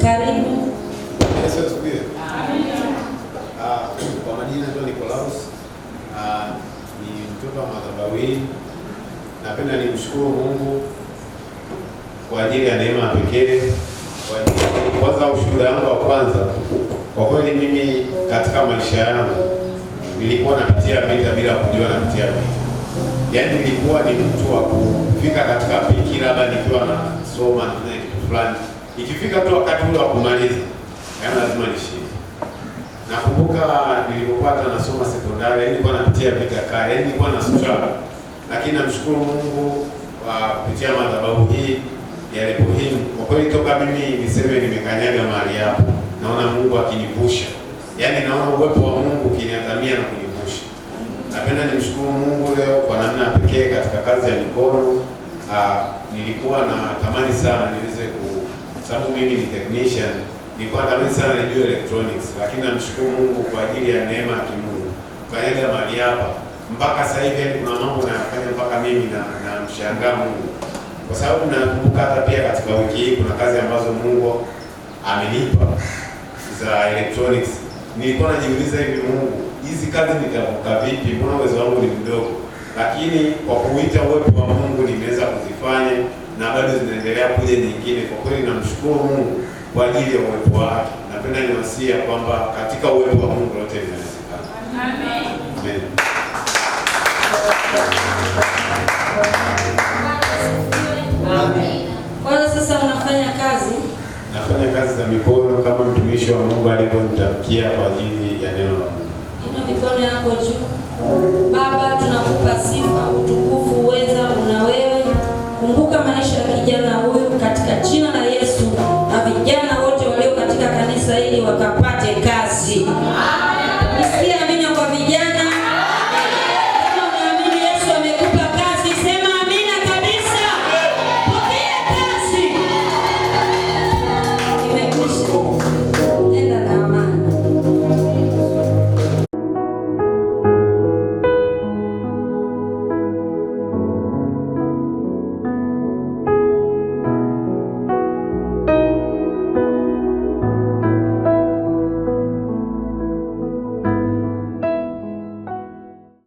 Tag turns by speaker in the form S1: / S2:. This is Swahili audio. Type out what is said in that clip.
S1: Karibu.
S2: Yesu asifiwe. Kwa majina naitwa Nicolaus. Ni mtoto wa madhabahuni. Napenda nimshukuru Mungu kwa ajili ya neema pekee. Kwanza ushuhuda wangu wa kwanza, kwa kweli mimi katika maisha yangu nilikuwa napitia vita bila kujua napitia vita. Yaani nilikuwa ni mtu wa kufika katika piki, labda nikiwa nasoma na kitu fulani, ikifika tu wakati ule wa kumaliza, yaani lazima nishinde. Nakumbuka nilipokuwa nasoma sekondari, nilikuwa napitia vita kali, yaani nilikuwa na struggle. Lakini namshukuru Mungu kwa kupitia madhabahu hii ya Elohim. Kwa kweli toka mimi niseme nimekanyaga mahali hapo, naona Mungu akinivusha. Yaani naona uwepo wa Mungu ukiniatamia na kunivusha. Napenda nimshukuru Mungu leo kwa namna pekee katika kazi ya mikono. Nilikuwa na tamani sana niweze sababu mimi ni technician, nilikuwa natamani sana nijue electronics, lakini namshukuru Mungu kwa ajili ya neema ya Mungu. Kanyaga mahali hapa mpaka sasa hivi kuna mambo nayafanya mpaka mimi na mshangaa Mungu. Kwa sababu nakumbuka hata pia katika wiki hii kuna kazi ambazo Mungu amenipa za electronics. Nilikuwa najiuliza hivi, Mungu, hizi kazi nitavuka vipi? Mbona uwezo wangu ni mdogo? Lakini kwa kuita uwepo wa Mungu nimeweza kuzifanya na bado zinaendelea kuja nyingine. Kwa kweli namshukuru Mungu kwa ajili ya uwepo wake. Napenda niwasia kwamba katika uwepo wa Mungu lote linawezekana. Amen. Amen.
S1: Kwanza sasa unafanya kazi?
S2: Nafanya kazi za mikono kama mtumishi wa Mungu alivyonitamkia kwa ajili ya neno la Mungu.
S1: Ina mikono yako juu. Baba, tunakupa sifa, utukufu, uweza una wewe.